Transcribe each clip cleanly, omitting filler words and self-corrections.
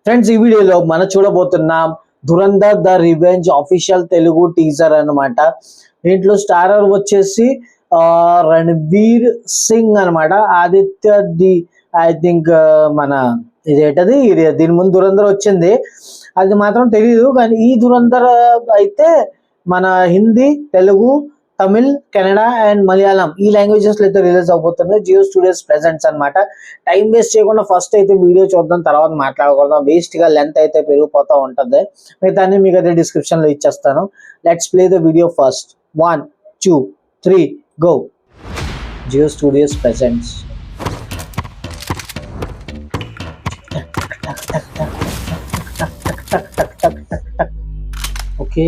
Friends, ఈ వీడియోలో మనం చూడబోతున్నాం Dhurandhar the revenge official Telugu teaser అన్నమాట. దీంట్లో స్టారర్ వచ్చేసి రణ్వీర్ సింగ్ అన్నమాట. ఆదిత్య ది ఐ థింక్ మన ఇదేంటది దీని ముందు ధురంధర్ వచ్చింది, అది మాత్రం తెలియదు. కానీ ఈ ధురంధర్ అయితే మన హిందీ, తెలుగు, తమిళ్, కన్నడ అండ్ మలయాళం ఈ లాంగ్వేజెస్ లో అయితే రిలీజ్ అవబోతుంది. జియో స్టూడియోస్ ప్రెజెంట్స్ అన్నమాట. టైం వేస్ట్ చేయకుండా ఫస్ట్ అయితే వీడియో చూద్దాం, తర్వాత మాట్లాడకూడదాం. వేస్ట్ గా లెంత్ అయితే పెరిగిపోతూ ఉంటుంది. మిగతాన్ని మీకు అయితే డిస్క్రిప్షన్ లో ఇచ్చేస్తాను. Let's play the video first. 1 2 3 go. Jio studios presents. Okay,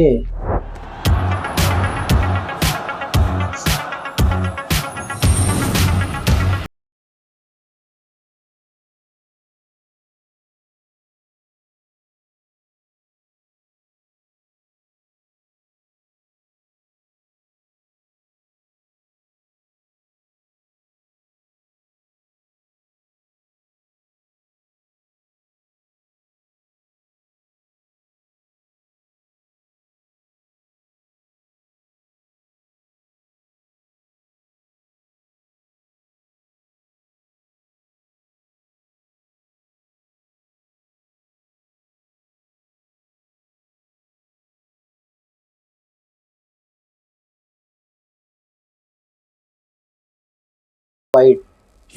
wait.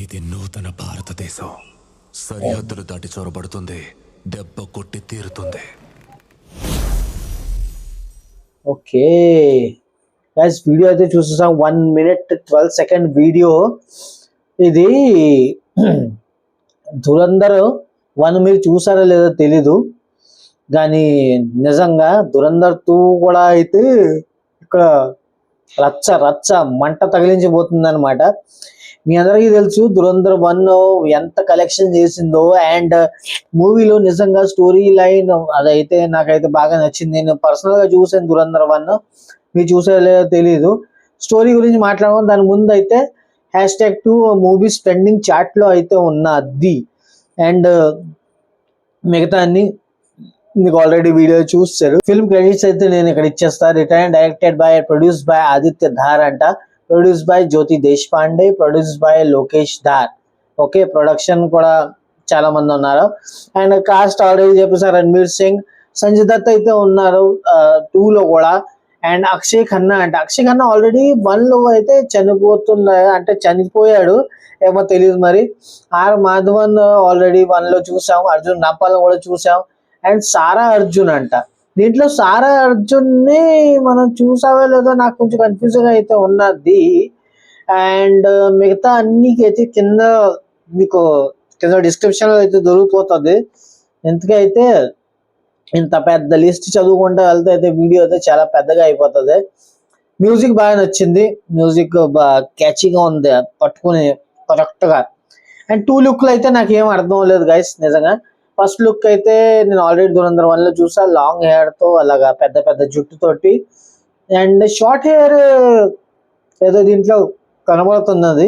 ఇది నూతన భారతదేశం. సరిహద్దులు దాటి చొరబడుతుంది, దెబ్బ కొట్టి తీరుతుంది. ఓకే గైస్, వీడియో అయితే చూసేసాం. 1 minute 12 second వీడియో. ఇది ధురంధర్ 1 మీరు చూసారో లేదో తెలీదు, కానీ నిజంగా ధురంధర్ 2 కూడా అయితే ఇక్కడ రచ్చ రచ్చ మంట తగిలించబోతుంది అనమాట. మీ అందరికీ తెలుసు ధురంధర్ 1 ఎంత కలెక్షన్ చేసిందో, అండ్ మూవీలో నిజంగా స్టోరీ లైన్ అదైతే నాకైతే బాగా నచ్చింది. నేను పర్సనల్ గా చూసాను ధురంధర్ 1, మీరు చూసారో లేదో తెలీదు. స్టోరీ గురించి మాట్లాడడం దాని ముందు అయితే #2 మూవీస్ ట్రెండింగ్ చార్ట్ లో అయితే ఉన్నది. అండ్ మిగతా అన్ని మీకు ఆల్రెడీ వీడియో చూస్తారు. ఫిల్మ్ క్రెడిట్స్ అయితే నేను ఇక్కడ ఇచ్చేస్తా. Written and directed by, produce by Aditya Dhar అంట, produce by Jyoti Deshpande, produce by Lokesh Dhar. Okay, production కూడా చాలా మంది ఉన్నారు. అండ్ కాస్ట్ ఆల్రెడీ చెప్పేసారు, రణ్వీర్ సింగ్, సంజయ్ దత్ అయితే ఉన్నారు 2 లో కూడా. అండ్ అక్షయ్ ఖన్నా అంటే అక్షయ్ ఖన్నా ఆల్రెడీ 1 లో అయితే చనిపోయాడు ఏమో తెలియదు మరి. ఆర్ మాధవన్ ఆల్రెడీ 1 లో చూసాం, అర్జున్ రాంపాల్ కూడా చూసాం. అండ్ సారా అర్జున్ అంట. దీంట్లో సారా అర్జున్ ని మనం చూసావో లేదో నాకు కొంచెం కన్ఫ్యూజన్ అయితే ఉన్నది. అండ్ మిగతా అన్నికైతే కింద మీకు డిస్క్రిప్షన్ లో అయితే దొరికిపోతుంది. ఎందుకైతే ఇంత పెద్ద లిస్ట్ చదువుకుంటూ వెళ్తే అయితే వీడియో అయితే చాలా పెద్దగా అయిపోతుంది. మ్యూజిక్ బాగా నచ్చింది, మ్యూజిక్ బాగా క్యాచీగా ఉంది, పట్టుకుని కరెక్ట్ గా. అండ్ 2 లుక్లు అయితే నాకు ఏం అర్థం లేదు గైస్ నిజంగా. ఫస్ట్ లుక్ అయితే నేను ఆల్రెడీ ధురంధర్ 1 లో చూసా, లాంగ్ హెయిర్ తో అలాగా పెద్ద పెద్ద జుట్టుతోటి. అండ్ షార్ట్ హెయిర్ ఏదో దీంట్లో కనబడుతున్నది.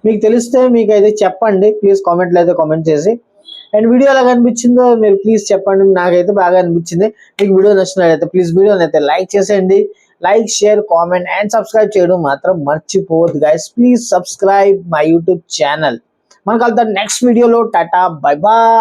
మీకు తెలిస్తే మీకు అయితే చెప్పండి ప్లీజ్, కామెంట్లో అయితే కామెంట్ చేసి. అండ్ వీడియో ఎలా అనిపించిందో మీరు ప్లీజ్ చెప్పండి. నాకైతే బాగా అనిపించింది. మీకు వీడియో నచ్చినట్లయితే ప్లీజ్ వీడియోని అయితే లైక్ చేసేయండి. Like, share, comment and subscribe చేయడం మాత్రం మర్చిపోవద్దు guys. Please subscribe my YouTube channel. మనకు వెళ్తాం నెక్స్ట్ వీడియోలో. Tata, bye bye.